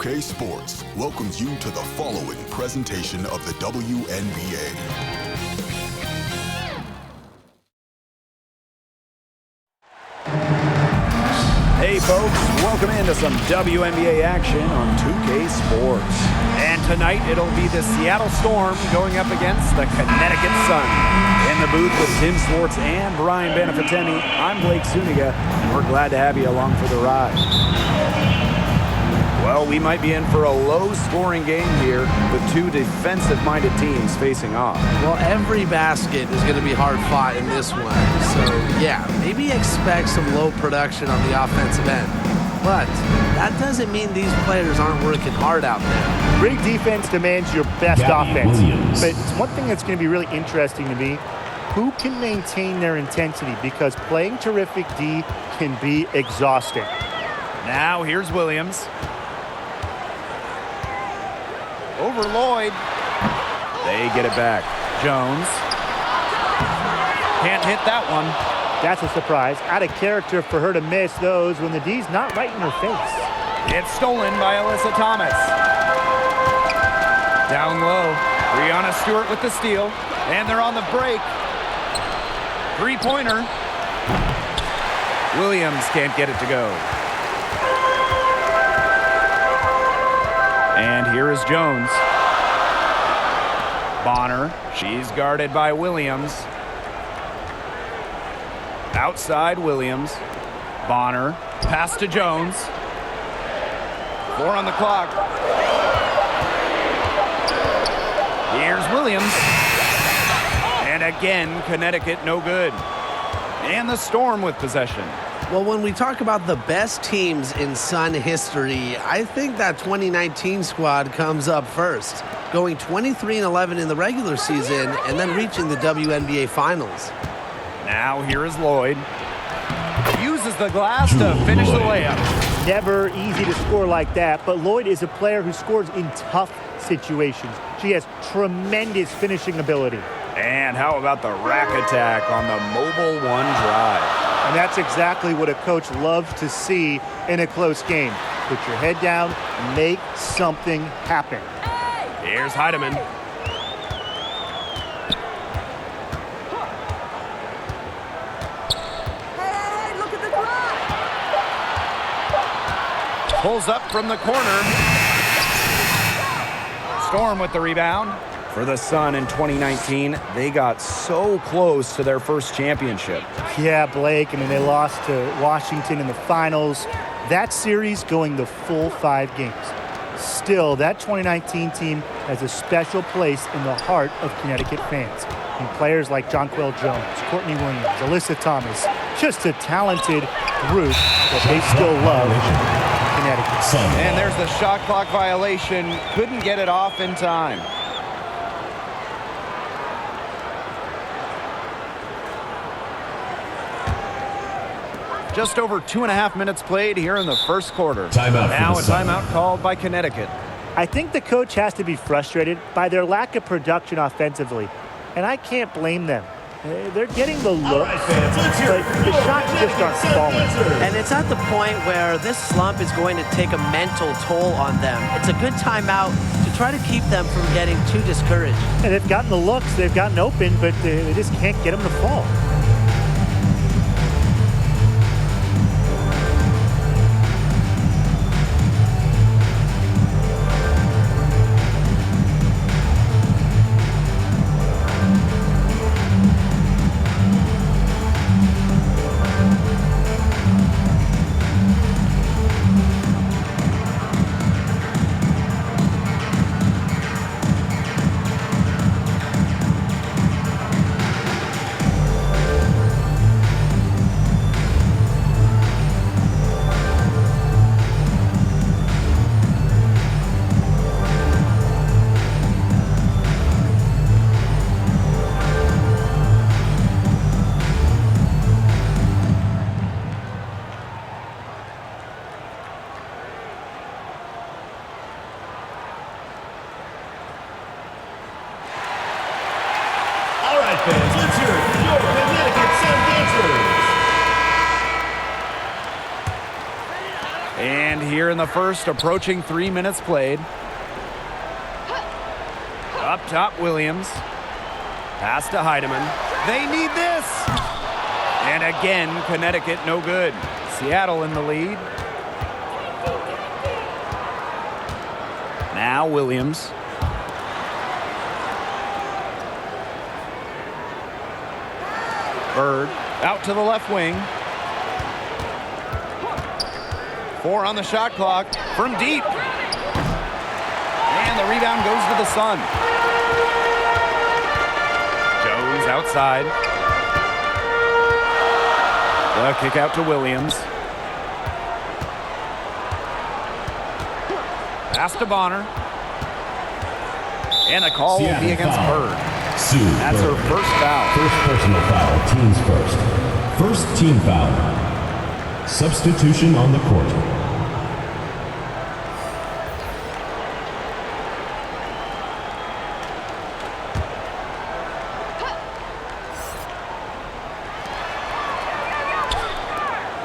2K Sports welcomes you to the following presentation of the WNBA. Hey folks, welcome into some WNBA action on 2K Sports. And tonight it'll be the Seattle Storm going up against the Connecticut Sun. In the booth with Tim Swartz and Brian Benefatemi, I'm Blake Zuniga, and we're glad to have you along for the ride. Well, we might be in for a low-scoring game here with two defensive-minded teams facing off. Well, every basket is going to be hard-fought in this one. So, yeah, maybe expect some low production on the offensive end. But that doesn't mean these players aren't working hard out there. Great defense demands your best offense. But it's one thing that's going to be really interesting to me, who can maintain their intensity, because playing terrific D can be exhausting. Now, here's Williams. Over Lloyd. They get it back. Jones. Can't hit that one. That's a surprise. Out of character for her to miss those when the D's not right in her face. It's stolen by Alyssa Thomas. Down low. Breonna Stewart with the steal. And they're on the break. Three-pointer. Williams can't get it to go. And here is Jones. Bonner. She's guarded by Williams. Outside Williams. Bonner. Pass to Jones. 4 on the clock. Here's Williams. And again, Connecticut no good. And the Storm with possession. Well, when we talk about the best teams in Sun history, I think that 2019 squad comes up first, going 23-11 in the regular season and then reaching the WNBA Finals. Now here is Lloyd. Uses the glass to finish the layup. Never easy to score like that, but Lloyd is a player who scores in tough situations. She has tremendous finishing ability. And how about the rack attack on the mobile one drive? And that's exactly what a coach loves to see in a close game. Put your head down, make something happen. Here's Heidemann. Hey, look at the clock! Pulls up from the corner. Storm with the rebound. For the Sun in 2019, they got so close to their first championship. Yeah, Blake, I mean, they lost to Washington in the finals. That series going the full 5 games. Still, that 2019 team has a special place in the heart of Connecticut fans. And players like Jonquel Jones, Courtney Williams, Alyssa Thomas, just a talented group that they still love Connecticut. And there's the shot clock violation. Couldn't get it off in time. Just over 2.5 minutes played here in the first quarter. Now a timeout called by Connecticut. I think the coach has to be frustrated by their lack of production offensively, and I can't blame them. They're getting the looks, but the shots just aren't falling. And it's at the point where this slump is going to take a mental toll on them. It's a good timeout to try to keep them from getting too discouraged. And they've gotten the looks, they've gotten open, but they just can't get them to fall. here in the first, approaching 3 minutes played. Up top, Williams. Pass to Heidemann. They need this. And again, Connecticut no good. Seattle in the lead. Now Williams. Bird out to the left wing. 4 on the shot clock from deep. And the rebound goes to the Sun. Jones outside. The kick out to Williams. Pass to Bonner. And the call will be against Bird. That's her first foul. First personal foul, teams first. First team foul. Substitution on the court.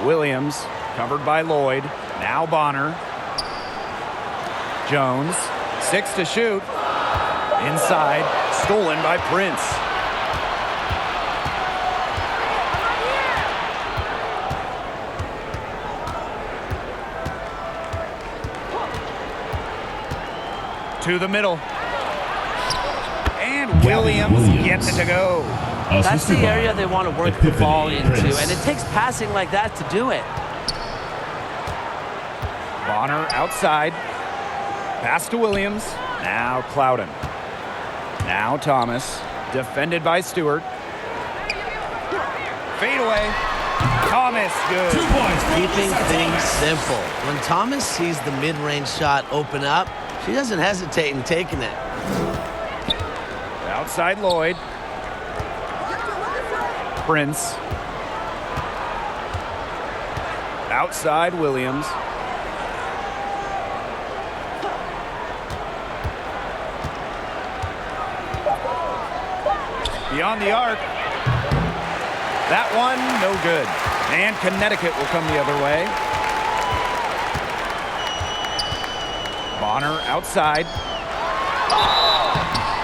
Williams, covered by Lloyd. Now Bonner. Jones, 6 to shoot. Inside, stolen by Prince. To the middle. And Williams gets it to go. That's the area they want to work the ball into, and it takes passing like that to do it. Bonner outside. Pass to Williams. Now Clouden. Now Thomas. Defended by Stewart. Fade away. Thomas, good. 2 points. Keeping things simple. When Thomas sees the mid-range shot open up, she doesn't hesitate in taking it. Outside Lloyd. Prince. Outside Williams. Beyond the arc. That one, no good. And Connecticut will come the other way. Bonner outside.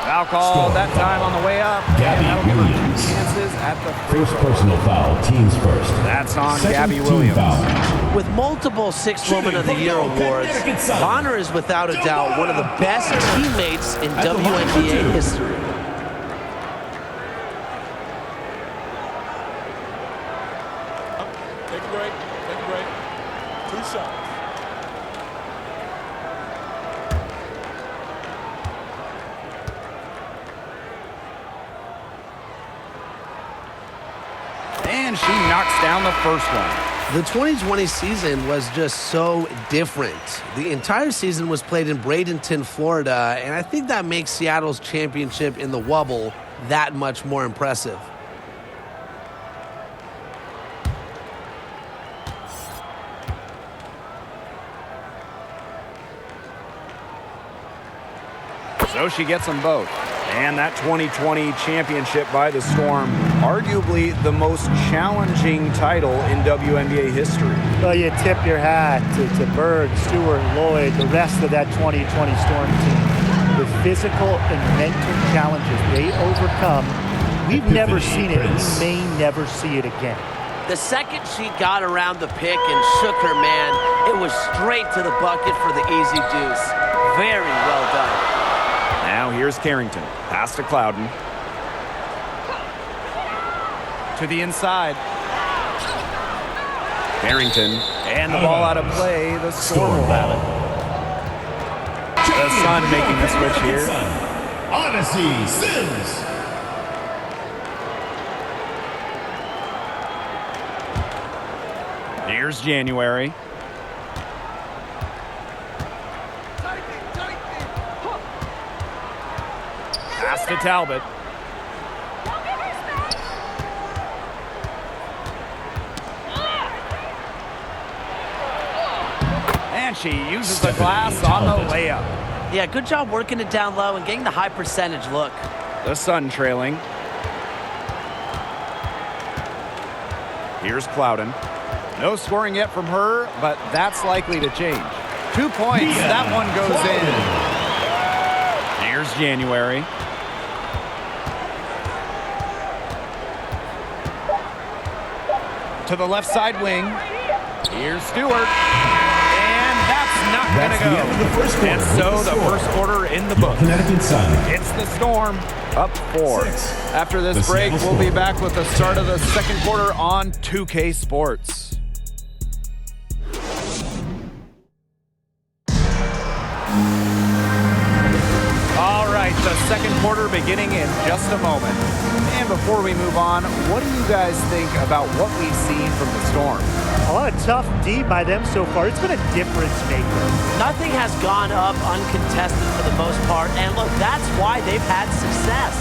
Foul call that time on the way up. Gabby And that'll give her Williams. 2 chances at the free First throw. personal foul, teams first. That's on Second Gabby team Williams. foul. With multiple Sixth Woman of the Year awards, Bonner is without a doubt one of the best teammates in WNBA history. Take a break. Take a break. 2 shots. And she knocks down the first one. The 2020 season was just so different. The entire season was played in Bradenton, Florida, and I think that makes Seattle's championship in the Wubble that much more impressive. So she gets them both. And that 2020 championship by the Storm, arguably the most challenging title in WNBA history. Well, you tip your hat to Bird, Stewart, Lloyd, the rest of that 2020 Storm team. The physical and mental challenges they overcome, we've never seen it. We may never see it again. The second she got around the pick and shook her man, it was straight to the bucket for the easy deuce. Very well done. Now here's Carrington. Pass to Clouden. To the inside. Carrington. And the ball out of play. The Storm will have it. The Sun making the switch here. Odyssey Sims. Here's January. Pass to Talbot. And she uses the glass on the layup. Yeah, good job working it down low and getting the high percentage look. The Sun trailing. Here's Clouden. No scoring yet from her, but that's likely to change. 2 points. That one goes in. Here's January. To the left side wing. Here's Stewart. And that's not going to go. And so the first quarter in the book. Connecticut Sun. It's the Storm up 4. After this break, we'll be back with the start of the second quarter on 2K Sports. All right, the second quarter beginning in just a moment. And before we move on, what do you guys think about what we've seen from the Storm? A lot of tough D by them so far. It's been a difference maker. Nothing has gone up uncontested for the most part, and look, that's why they've had success.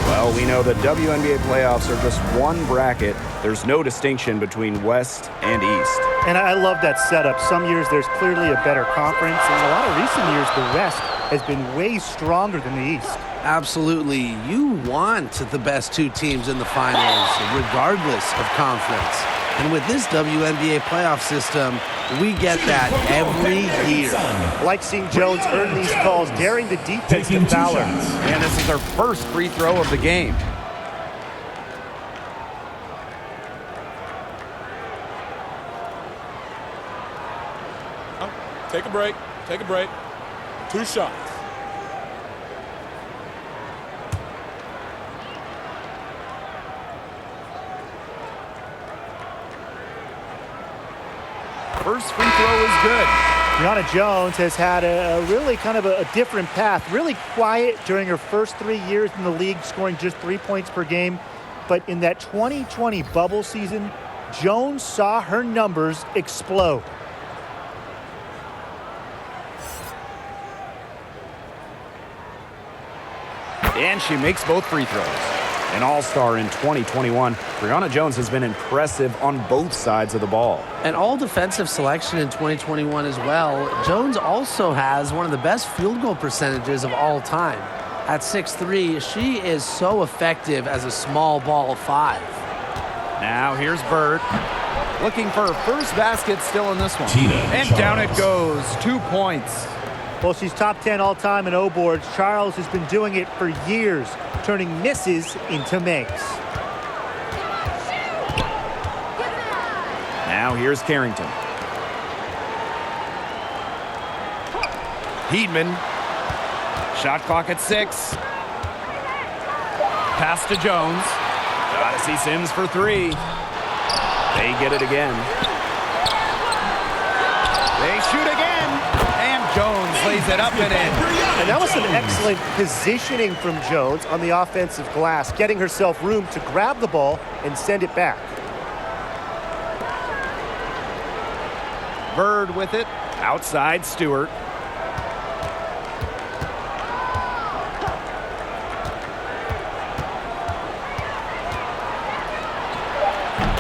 Well, we know the WNBA playoffs are just one bracket. There's no distinction between West and East. And I love that setup. Some years there's clearly a better conference, and a lot of recent years the West has been way stronger than the East. Absolutely. You want the best two teams in the finals, regardless of conference. And with this WNBA playoff system, we get that every year. Like seeing Jones earn these calls, daring the defense to foul her. And this is her first free throw of the game. Take a break. Take a break. 2 shots. First free throw is good. Brianna Jones has had a really kind of a different path. Really quiet during her first 3 years in the league, scoring just 3 points per game. But in that 2020 bubble season, Jones saw her numbers explode. And she makes both free throws. An all-star in 2021, Brianna Jones has been impressive on both sides of the ball. An all-defensive selection in 2021 as well. Jones also has one of the best field goal percentages of all time. At 6'3", she is so effective as a small ball 5. Now here's Bird. Looking for her first basket still in this one. And down it goes. 2 points. Well, she's top 10 all-time in O-boards. Charles has been doing it for years, turning misses into makes. Now here's Carrington. Heedman. Shot clock at 6. Pass to Jones. Gotta see Sims for 3. They get it again. They shoot again. And Jones lays it up and in. And that was some excellent positioning from Jones on the offensive glass, getting herself room to grab the ball and send it back. Bird with it. Outside Stewart.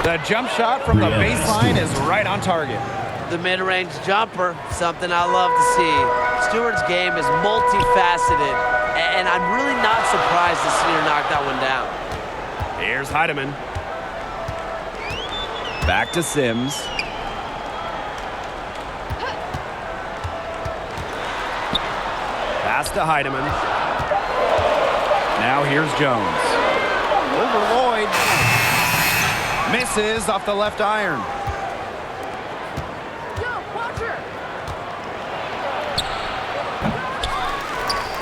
The jump shot from the baseline is right on target. The mid-range jumper, something I love to see. Stewart's game is multifaceted, and I'm really not surprised to see her knock that one down. Here's Heidemann. Back to Sims. Pass to Heidemann. Now here's Jones. Over Lloyd. Misses off the left iron.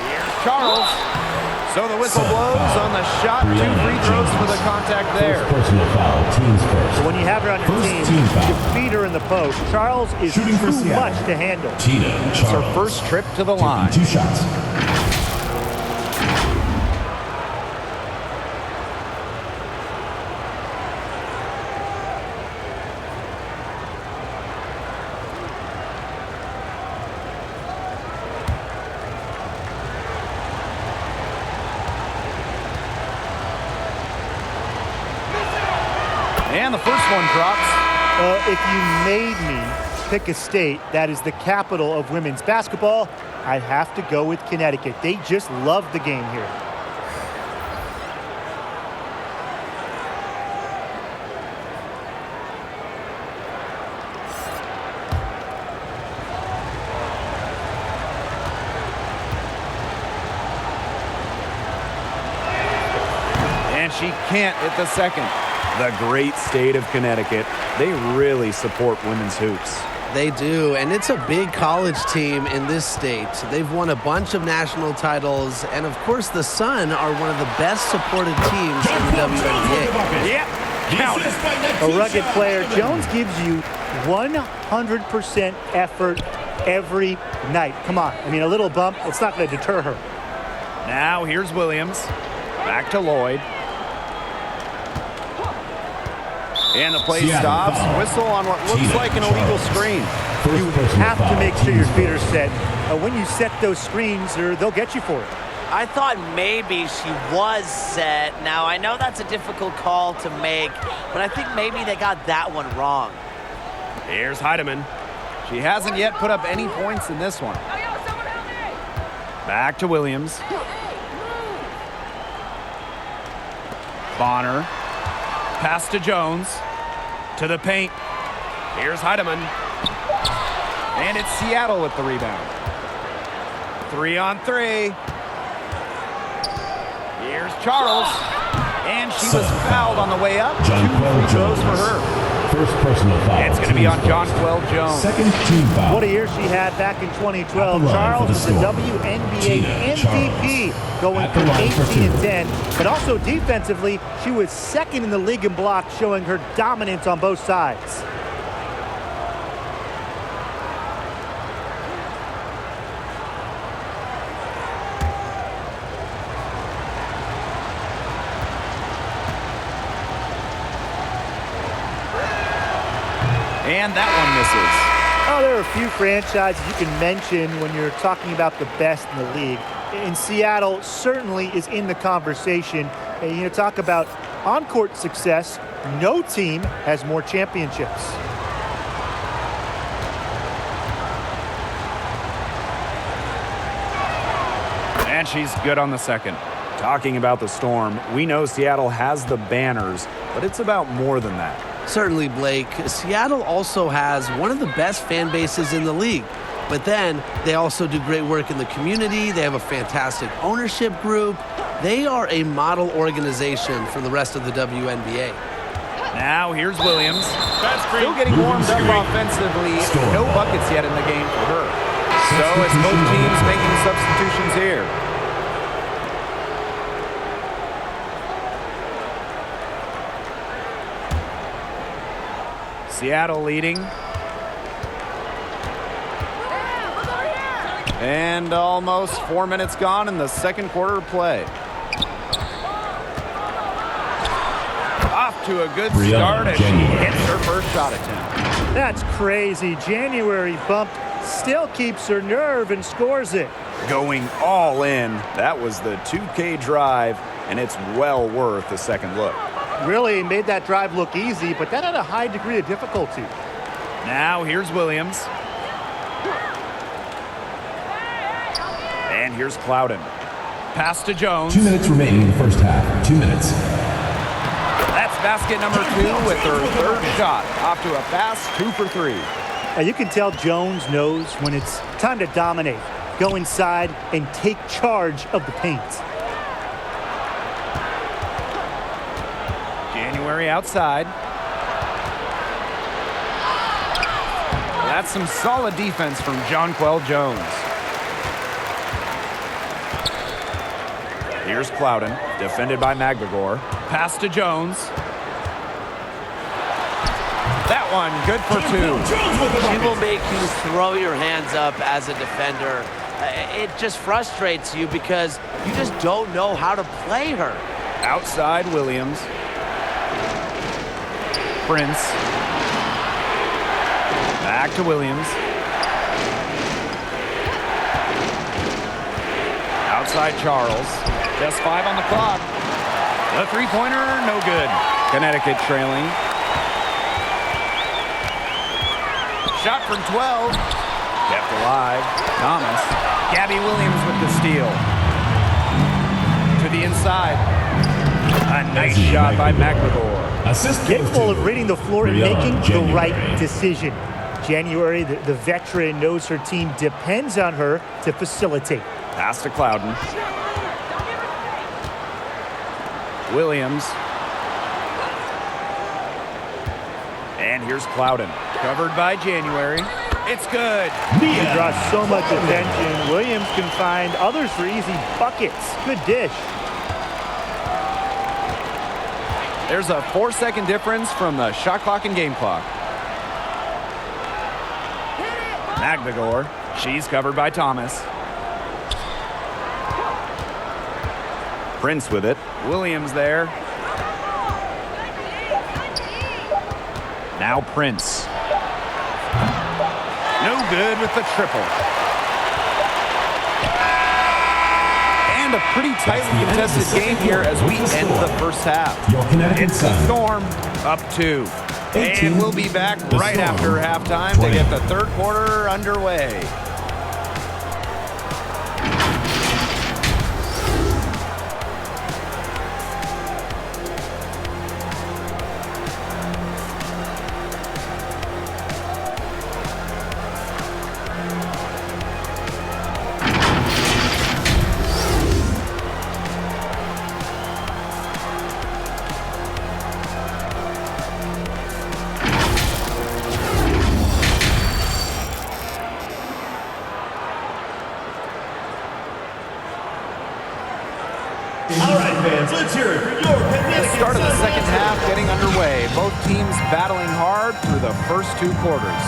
Here's Charles. So the whistle blows on the shot. 2 free throws for the contact there. Personal foul, teams first. So when you have her on your team, you feed her in the post. Charles is Shooting for too Seattle. much to handle. Tina It's Charles. her first trip to the line. 2 shots. And the first one drops. If you made me pick a state that is the capital of women's basketball, I'd have to go with Connecticut. They just love the game here. she can't hit the second. The great state of Connecticut, they really support women's hoops. They do, and it's a big college team in this state. They've won a bunch of national titles, and of course the Sun are one of the best supported teams in the WNBA. Yep, count it. A rugged player. Jones gives you 100% effort every night. Come on. I mean, a little bump, it's not going to deter her. Now here's Williams. Back to Lloyd. And the play stops. Whistle on what looks like an illegal screen. You have to make sure your feet are set. When you set those screens, they'll get you for it. I thought maybe she was set. Now, I know that's a difficult call to make, but I think maybe they got that one wrong. Here's Heidemann. She hasn't yet put up any points in this one. Back to Williams. Bonner. Pass to Jones. To the paint. Here's Heidemann. And it's Seattle with the rebound. 3-on-3. Here's Charles. And she was fouled on the way up. 2 free throws for her. First personal foul. It's going to be on Jonquel Jones. Second team foul. What a year she had back in 2012. Charles is the WNBA MVP, going from 18-10. But also defensively, she was second in the league in blocks, showing her dominance on both sides. And that one misses. Oh, there are a few franchises you can mention when you're talking about the best in the league. And Seattle certainly is in the conversation. And, talk about on-court success. No team has more championships. And she's good on the second. Talking about the Storm, we know Seattle has the banners, but it's about more than that. Certainly, Blake. Seattle also has one of the best fan bases in the league. But then they also do great work in the community. They have a fantastic ownership group. They are a model organization for the rest of the WNBA. Now here's Williams. Still getting warmed up offensively. No buckets yet in the game for her. So it's both teams making substitutions here. Seattle leading. And almost 4 minutes gone in the second quarter of play. Off to a good start as she hits her first shot attempt. That's crazy. January bumped, still keeps her nerve and scores it. Going all in. That was the 2K drive, and it's well worth a second look. Really made that drive look easy, but that had a high degree of difficulty. Now here's Williams. And here's Clouden. Pass to Jones. 2 minutes remaining in the first half. 2 minutes. That's basket number 2 with her third shot. Off to a fast 2 for 3. Now you can tell Jones knows when it's time to dominate. Go inside and take charge of the paint. January outside. That's some solid defense from Jonquel Jones. Here's Clouden, defended by McGregor. Pass to Jones. That one, good for 2. She will make you throw your hands up as a defender. It just frustrates you because you just don't know how to play her. Outside Williams. Prince. Back to Williams. Outside Charles. Just 5 on the clock. The three-pointer, no good. Connecticut trailing. Shot from 12. Kept alive. Thomas. Gabby Williams with the steal. To the inside. A nice shot by McGregor. Capable of reading the floor and making the right decision. January, the veteran, knows her team depends on her to facilitate. Pass to Clouden. Williams. And here's Clouden. Covered by January. It's good. He draws so much attention. Williams can find others for easy buckets. Good dish. There's a 4-second difference from the shot clock and game clock. Magdagor. She's covered by Thomas. Prince with it. Williams there. Now Prince. No good with the triple. And a pretty tightly contested game here as we end the first half. It's the Storm up 2. And we'll be back right after halftime to get the third quarter underway. Let's hear it for your Connecticut. The start of the second half getting underway. Both teams battling hard through the first 2 quarters.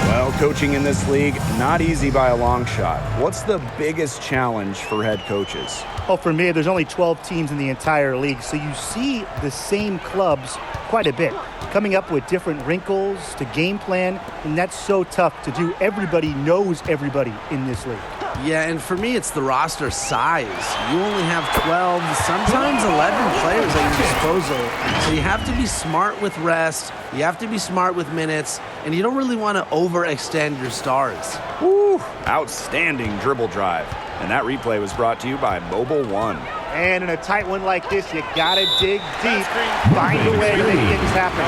Well, coaching in this league, not easy by a long shot. What's the biggest challenge for head coaches? Well, for me, there's only 12 teams in the entire league, so you see the same clubs quite a bit, coming up with different wrinkles to game plan, and that's so tough to do. Everybody knows everybody in this league. Yeah, and for me, it's the roster size. You only have 12, sometimes 11 players at your disposal. So you have to be smart with rest, you have to be smart with minutes, and you don't really want to overextend your stars. Woo! Outstanding dribble drive. And that replay was brought to you by Mobile One. And in a tight one like this, you gotta dig deep, find a way to make things happen.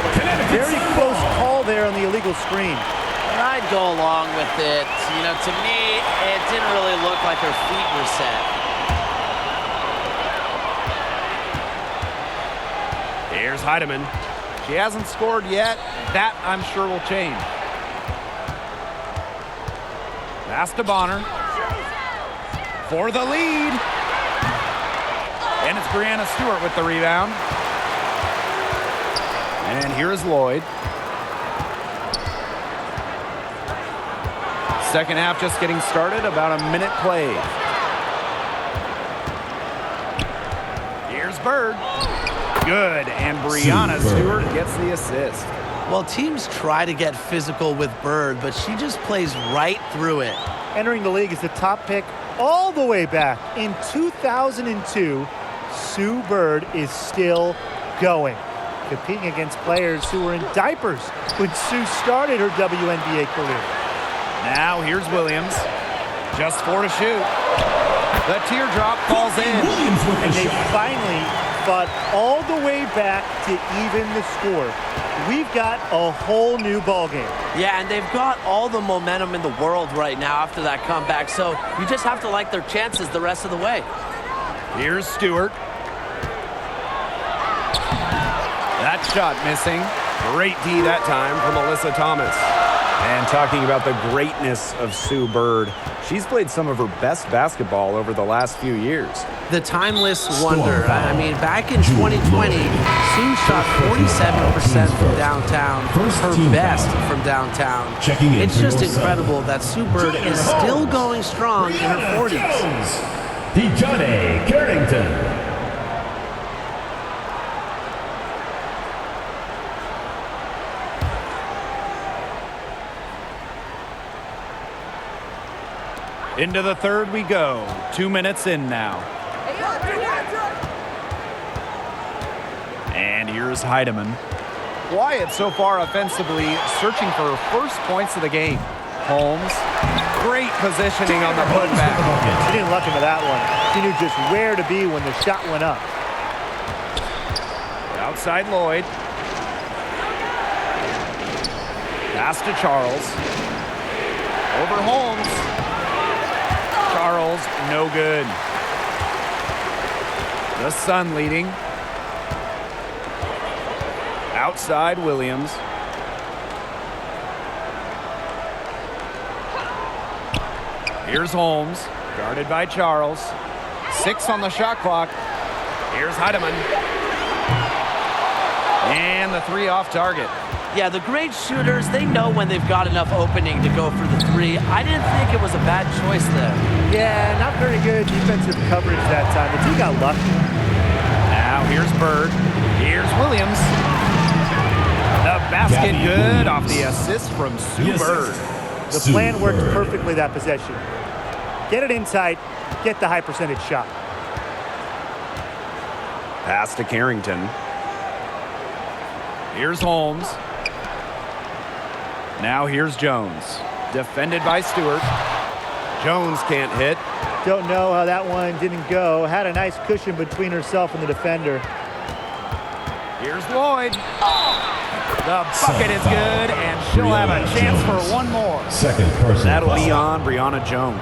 Very close call there on the illegal screen. And I'd go along with it. You know, to me, it didn't really look like her feet were set. Here's Heidemann. She hasn't scored yet. That, I'm sure, will change. Pass to Bonner. For the lead. And it's Brianna Stewart with the rebound. And here is Lloyd. Second half just getting started, about a minute played. Here's Bird. Good, and Brianna Stewart gets the assist. Well, teams try to get physical with Bird, but she just plays right through it. Entering the league as the top pick all the way back in 2002, Sue Bird is still going, competing against players who were in diapers when Sue started her WNBA career. Now here's Williams. Just 4 to shoot. The teardrop falls in. And they finally fought all the way back to even the score. We've got a whole new ballgame. Yeah, and they've got all the momentum in the world right now after that comeback, so you just have to like their chances the rest of the way. Here's Stewart. That shot missing. Great D that time from Alyssa Thomas. And talking about the greatness of Sue Bird, she's played some of her best basketball over the last few years. The timeless wonder. I mean, back in 2020, Sue shot 47% from downtown, her best from downtown. It's just incredible that Sue Bird is still going strong in her 40s. Dejohnny Carrington. Into the third we go. 2 minutes in now. And here's Heidemann. Quiet so far offensively, searching for her first points of the game. Holmes, great positioning on the putback. She didn't luck into that one. She knew just where to be when the shot went up. Outside Lloyd. Pass to Charles. Over Holmes. Charles, no good. The Sun leading. Outside Williams. Here's Holmes, guarded by Charles. 6 on the shot clock. Here's Heidemann. And the 3 off target. Yeah, the great shooters, they know when they've got enough opening to go for the 3. I didn't think it was a bad choice there. Yeah, not very good defensive coverage that time. The team got lucky. Now here's Bird. Here's Williams. The basket good off the assist from Sue Bird. The plan worked perfectly that possession. Get it inside, get the high percentage shot. Pass to Carrington. Here's Holmes. Now here's Jones. Defended by Stewart. Jones can't hit. Don't know how that one didn't go. Had a nice cushion between herself and the defender. Here's Lloyd. The bucket is good, and she'll have a chance for one more. Second person. That'll be on Brianna Jones.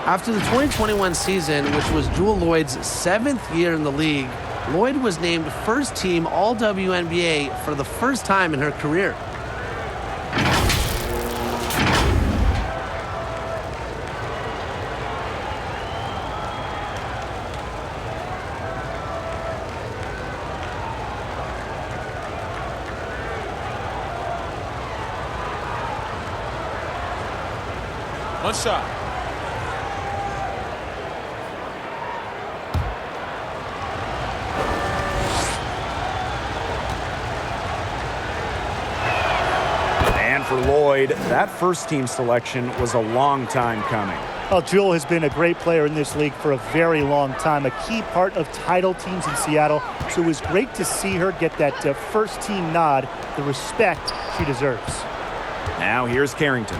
After the 2021 season, which was Jewel Lloyd's 7th year in the league, Lloyd was named first team All-WNBA for the first time in her career. One shot. And for Lloyd, that first team selection was a long time coming. Well, Jewel has been a great player in this league for a very long time, a key part of title teams in Seattle. So it was great to see her get that first team nod, the respect she deserves. Now here's Carrington.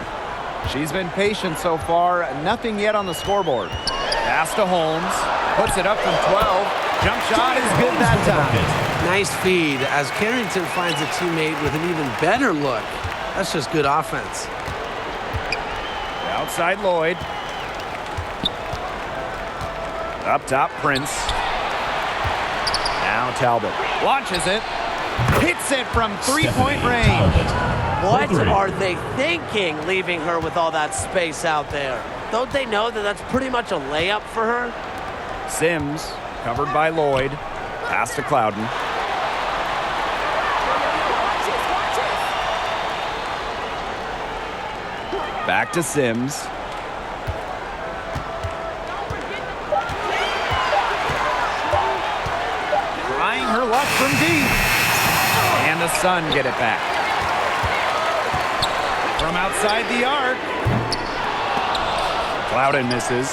She's been patient so far, nothing yet on the scoreboard. Pass to Holmes, puts it up from 12. Jump shot is good that time. Nice feed as Carrington finds a teammate with an even better look. That's just good offense. Outside Lloyd. Up top, Prince. Now Talbot launches it. Hits it from three-point range. What are they thinking, leaving her with all that space out there? Don't they know that that's pretty much a layup for her? Sims, covered by Lloyd. Pass to Clouden. Back to Sims. Trying her luck from deep. And the Sun get it back. From outside the arc. Clouden misses.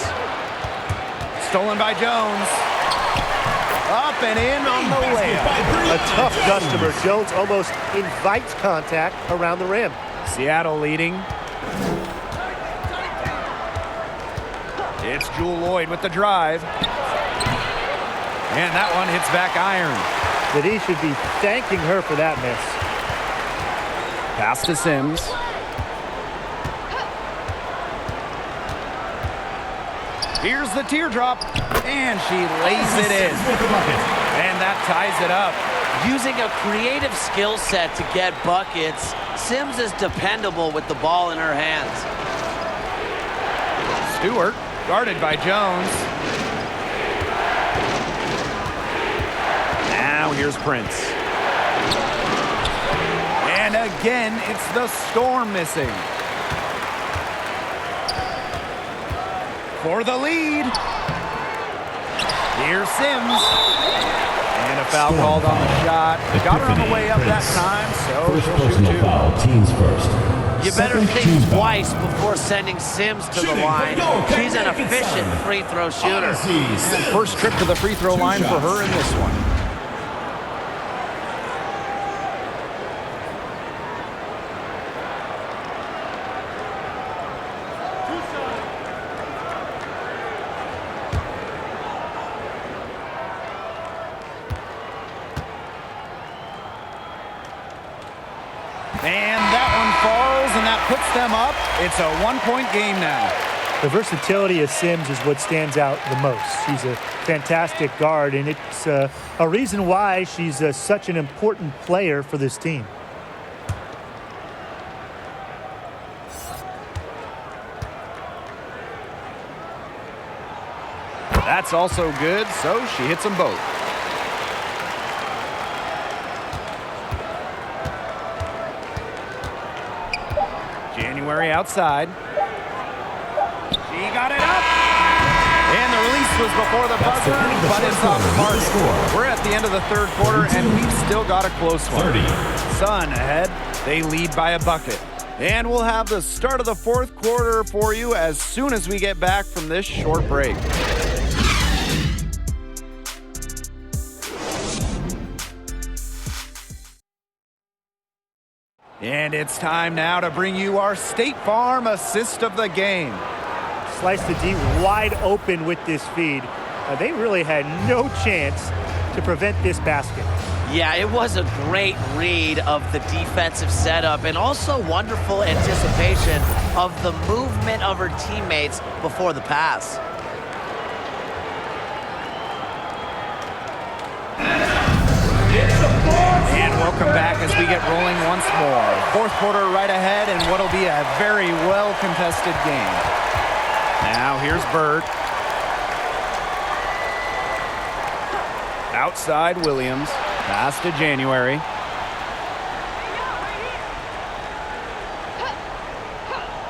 Stolen by Jones. Up and in on the layup. A tough customer. Jones almost invites contact around the rim. Seattle leading. It's Jewel Lloyd with the drive. And that one hits back iron. But he should be thanking her for that miss. Pass to Sims. Here's the teardrop, and she lays it in. And that ties it up. Using a creative skill set to get buckets, Sims is dependable with the ball in her hands. Stewart, guarded by Jones. Now here's Prince. And again, it's the Storm missing. For the lead. Here's Sims. And a foul called on the shot. Got her on the way up that time, so she'll shoot two. Foul, teams first. You better Second think team foul. twice before sending Sims to the line. She's an efficient free throw shooter. First trip to the free throw line for her in this one. And that one falls, and that puts them up. It's a one-point game now. The versatility of Sims is what stands out the most. She's a fantastic guard, and it's a reason why she's such an important player for this team. That's also good, so she hits them both. January outside. She got it up. And the release was before the buzzer, but it's off the mark. We're at the end of the third quarter, and we've still got a close one. Sun ahead. They lead by a bucket. And we'll have the start of the fourth quarter for you as soon as we get back from this short break. And it's time now to bring you our State Farm assist of the game. Sliced the D wide open with this feed. They really had no chance to prevent this basket. Yeah, it was a great read of the defensive setup and also wonderful anticipation of the movement of her teammates before the pass. And welcome back as we get rolling once more. Fourth quarter right ahead and what'll be a very well-contested game. Now here's Bird. Outside Williams. Pass to January.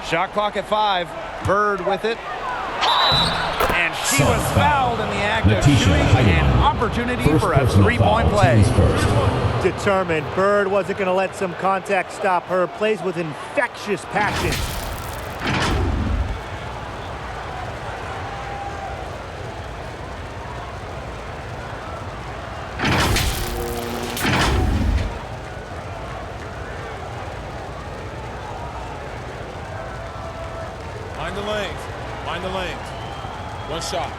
Shot clock at 5. Bird with it. And she was fouled in the act of shooting. An opportunity for a three-point play. Determined. Bird wasn't going to let some contact stop her. Plays with infectious passion. Mind the lanes. Mind the lanes. One shot.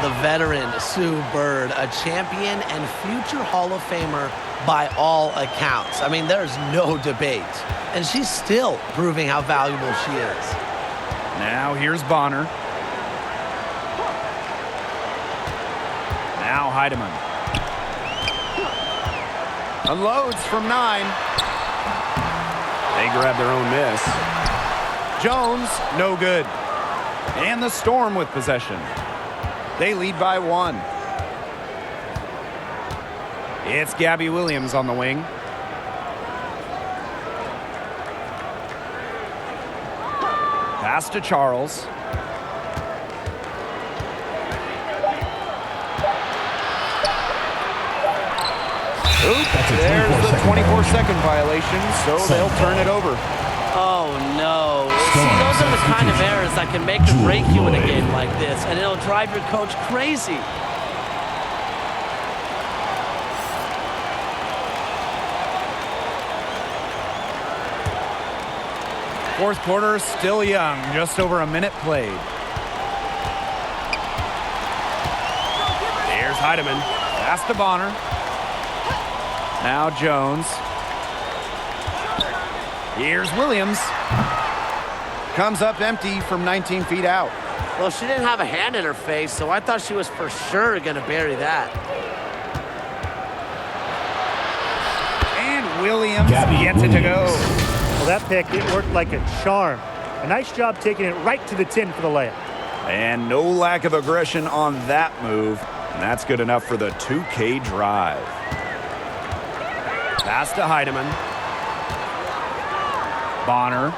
The veteran Sue Bird, a champion and future Hall of Famer by all accounts. I mean, there's no debate. And she's still proving how valuable she is. Now here's Bonner. Now Heidemann. Unloads from 9. They grab their own miss. Jones, no good. And the Storm with possession. They lead by 1. It's Gabby Williams on the wing. Pass to Charles. Oops, there's the 24-second violation, so they'll turn it over. Oh, no. See, those are the kind of errors that can make or break you in a game like this, and it'll drive your coach crazy. Fourth quarter, still young, just over a minute played. Here's Heidemann. Pass to Bonner. Now Jones. Here's Williams. Comes up empty from 19 feet out. Well, she didn't have a hand in her face, so I thought she was for sure going to bury that. And Williams gets it to go. Well, that pick, it worked like a charm. A nice job taking it right to the tin for the layup. And no lack of aggression on that move. And that's good enough for the 2K drive. Pass to Heidemann. Bonner.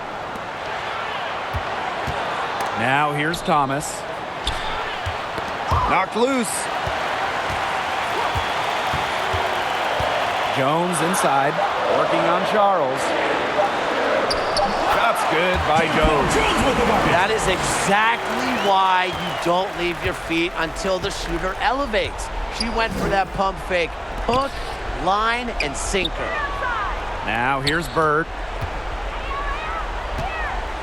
Now here's Thomas. Knocked loose. Jones inside, working on Charles. Shot's good by Jones. That is exactly why you don't leave your feet until the shooter elevates. She went for that pump fake. Hook, line, and sinker. Now here's Bird.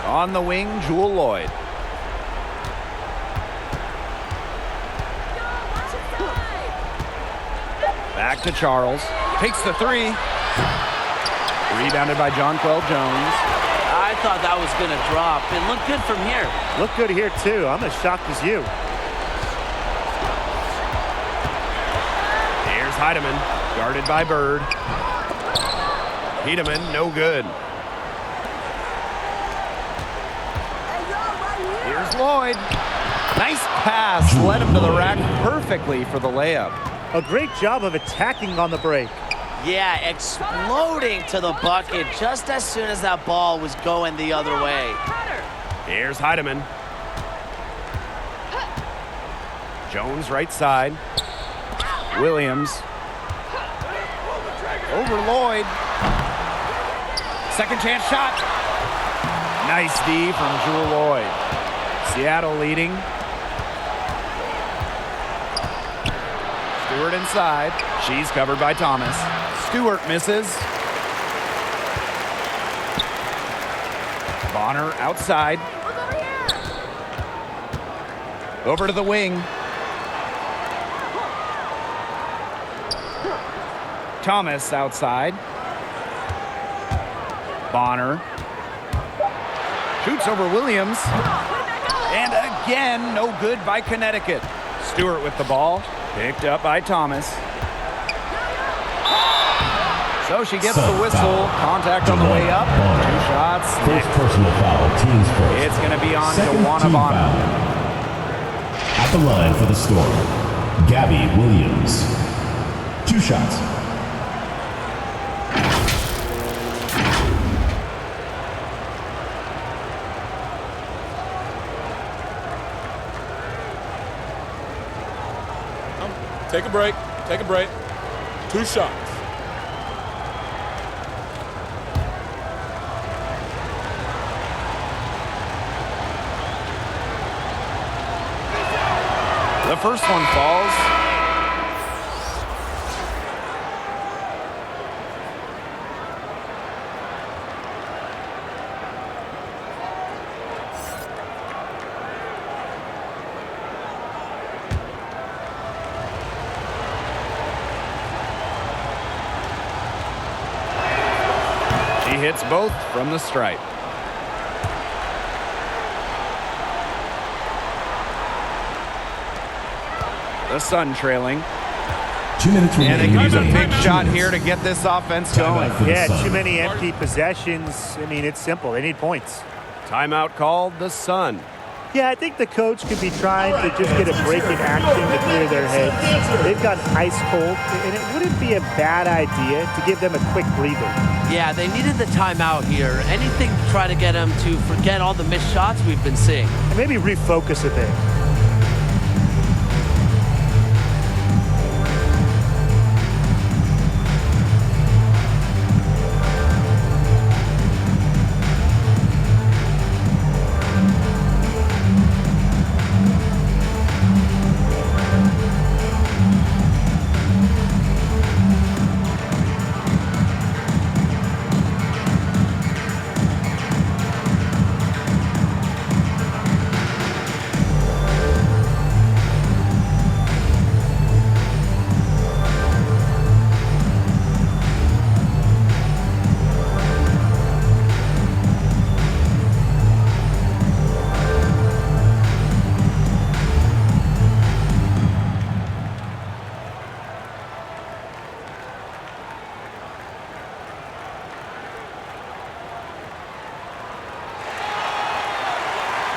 On the wing, Jewel Lloyd. Back to Charles. Takes the three. Rebounded by Jonquel Jones. I thought that was going to drop. It looked good from here. Look good here, too. I'm as shocked as you. Here's Heidemann, guarded by Bird. Heidemann, no good. Here's Lloyd. Nice pass, led him to the rack perfectly for the layup. A great job of attacking on the break. Yeah, exploding to the bucket just as soon as that ball was going the other way. Here's Heidemann. Jones right side. Williams. Over Lloyd. Second chance shot. Nice D from Jewel Lloyd. Seattle leading. Stewart inside. She's covered by Thomas. Stewart misses. Bonner outside. Over to the wing. Thomas outside. Bonner. Shoots over Williams. And again, no good by Connecticut. Stewart with the ball. Picked up by Thomas. So she gets the whistle. Contact on the way up. 2 shots. First personal foul, teams first. It's going to be on Second Dewana team Bonner. foul. At the line for the Storm, Gabby Williams. 2 shots. Take a break. Take a break. 2 shots. The first one falls. She hits both from the stripe. The Sun trailing. 2 minutes And they remaining. can use a in the big game. shot here to get this offense going. Timeout for the Yeah, Suns. too many empty possessions. I mean, it's simple. They need points. Timeout called the Sun. Yeah, I think the coach could be trying to just get a break in action to clear their heads. They've got ice cold, and it wouldn't be a bad idea to give them a quick breather. Yeah, they needed the timeout here. Anything to try to get them to forget all the missed shots we've been seeing. And maybe refocus a bit.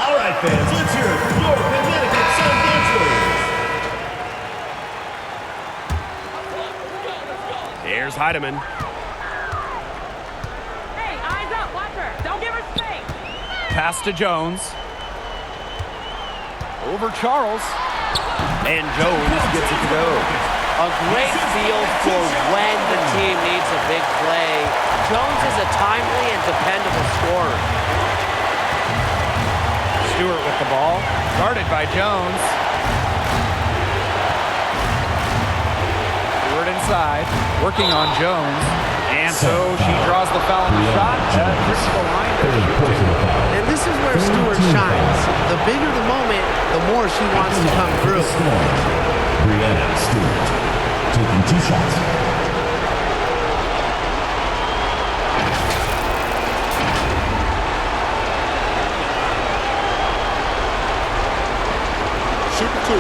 All right, fans, let's hear it for your Connecticut Sun Dancers. Here's Heidemann. Hey, eyes up, watch her. Don't give her space. Pass to Jones. Over Charles. And Jones gets it to go. A great feel for when the team needs a big play. Jones is a timely and dependable scorer. Stewart with the ball. Guarded by Jones. Stewart inside. Working on Jones. And so she draws the foul on the shot. Trips the line to Third shoot personal two. foul. And this is where Stewart shines. The bigger the moment, the more she wants to come through. Storm, Brianna Stewart. 2 taking 2 shots. Shoot the 2.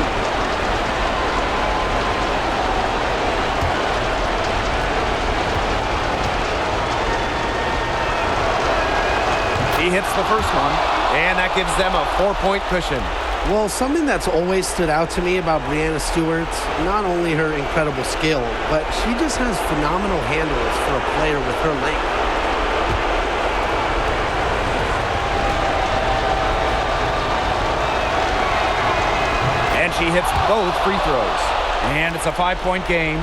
He hits the first one, and that gives them a 4-point cushion. Well, something that's always stood out to me about Breanna Stewart, not only her incredible skill, but she just has phenomenal handles for a player with her length. And she hits both free throws. And it's a 5-point game.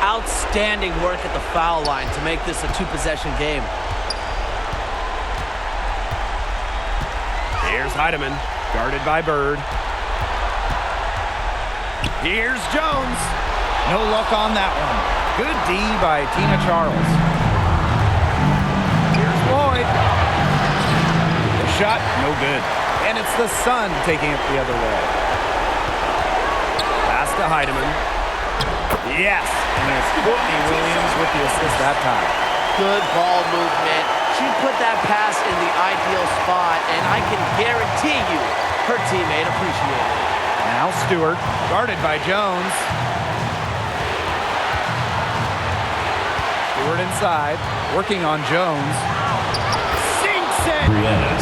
Outstanding work at the foul line to make this a 2-possession game. Here's Heidemann, guarded by Bird. Here's Jones. No luck on that one. Good D by Tina Charles. Here's Lloyd. The shot, no good. And it's the Sun taking it the other way. Pass to Heidemann. Yes, and it's Courtney Williams with the assist that time. Good ball movement. She put that pass in the ideal spot, and I can guarantee you her teammate appreciated it. Now Stewart, guarded by Jones. Stewart inside, working on Jones. Sinks it!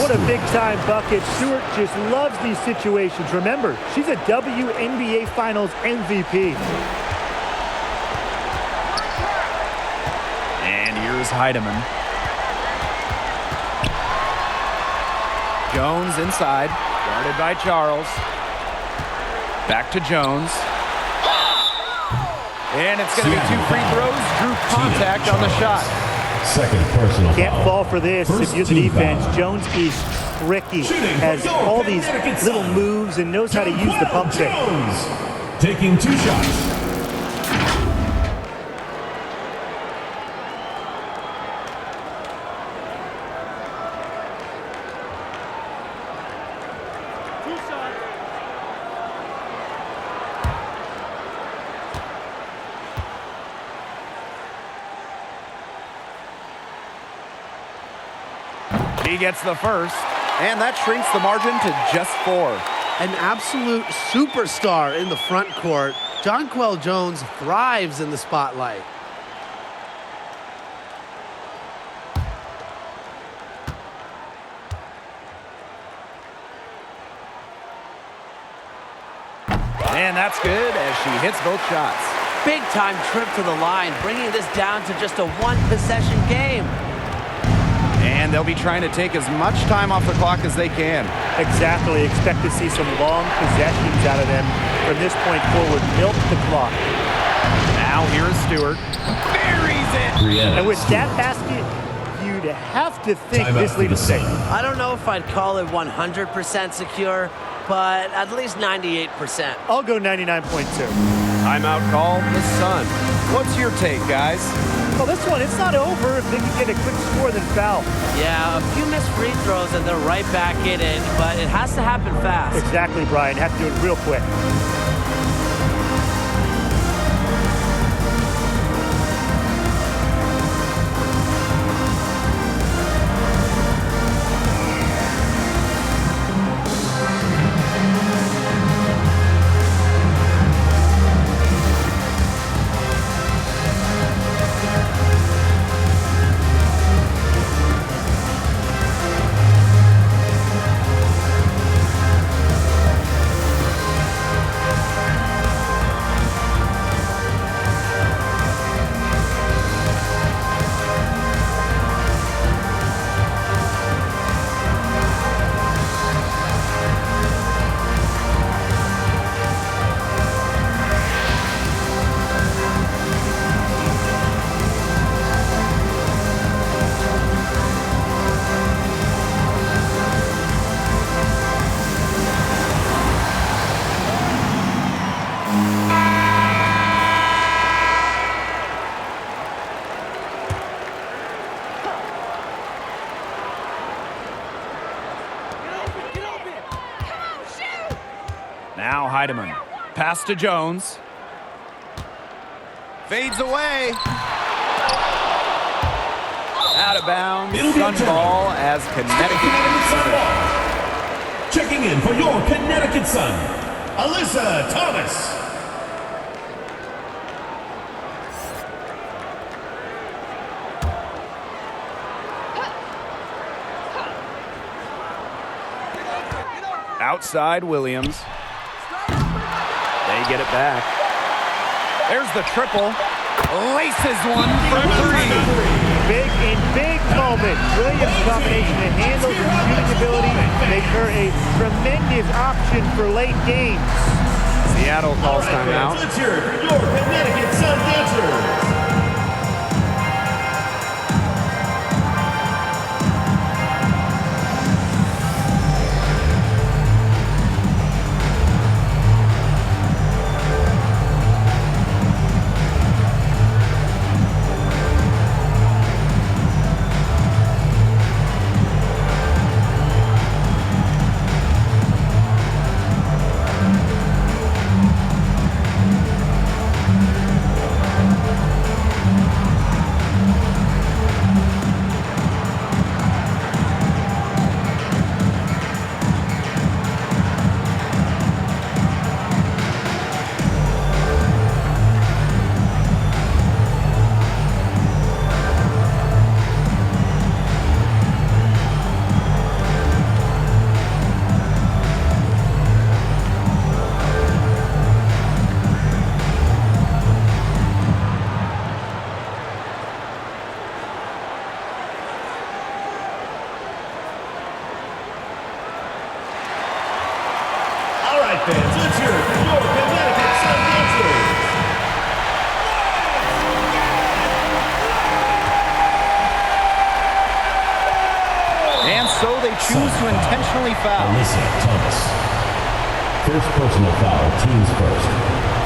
What a big-time bucket. Stewart just loves these situations. Remember, she's a WNBA Finals MVP. And here's Heidemann. Jones inside, guarded by Charles. Back to Jones. And it's going to be 2 free throws. Drew contact on the shot. Second personal Can't foul. fall for this First if you're the team defense. foul. Jones is tricky, Shooting has for all goal, these Connecticut little Sun. moves and knows how to use the pump fake. Jones taking 2 shots. He gets the first, and that shrinks the margin to just 4. An absolute superstar in the front court. Jonquel Jones thrives in the spotlight. And that's good as she hits both shots. Big time trip to the line, bringing this down to just a 1-possession game. And they'll be trying to take as much time off the clock as they can. Exactly. Expect to see some long possessions out of them from this point forward. Milk the clock. Now here is Stewart. Buries it! Breanna And with Stewart. that basket, you'd have to think Timeout this for lead the is safe. Sun. I don't know if I'd call it 100% secure, but at least 98%. I'll go 99.2. Timeout call, the Sun. What's your take, guys? Well, this one, it's not over if they can get a quick score then foul. Yeah, a few missed free throws and they're right back in it, but it has to happen fast. Exactly, Brian. Have to do it real quick. Now Heidemann. Pass to Jones. Fades away. Out of bounds. It'll be a Sun turn. ball as Connecticut. Sun ball. Checking in for your Connecticut Sun, Alyssa Thomas. Outside Williams. They get it back. There's the triple. Laces one from three. Big moment. Williams' combination of handles and shooting ability make her a tremendous option for late games. Seattle calls timeout. Let's hear it for your Connecticut Sun dancers. Fans, let's hear it for your Connecticut Sun dancers. And so they choose to intentionally foul. Alyssa Thomas. First personal foul, teams first.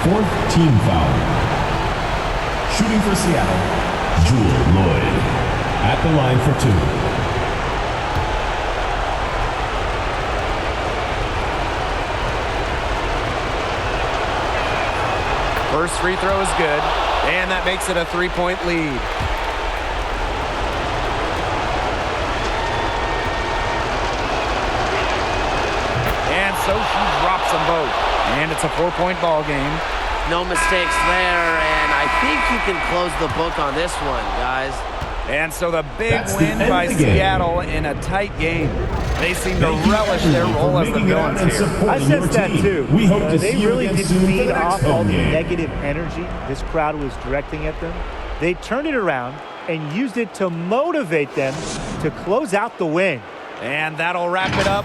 Fourth team foul. Shooting for Seattle, Jewel Lloyd. At the line for two. First free throw is good, and that makes it a three-point lead. And so she drops them both. And it's a 4-point ball game. No mistakes there, and I think you can close the book on this one, guys. And so the big That's the win end by of the game. Seattle in a tight game. They seem to relish their role as the villains here. I sense that too. We hope to They see you really again did soon for feed the next off all home the game. negative energy this crowd was directing at them. They turned it around and used it to motivate them to close out the win. And that'll wrap it up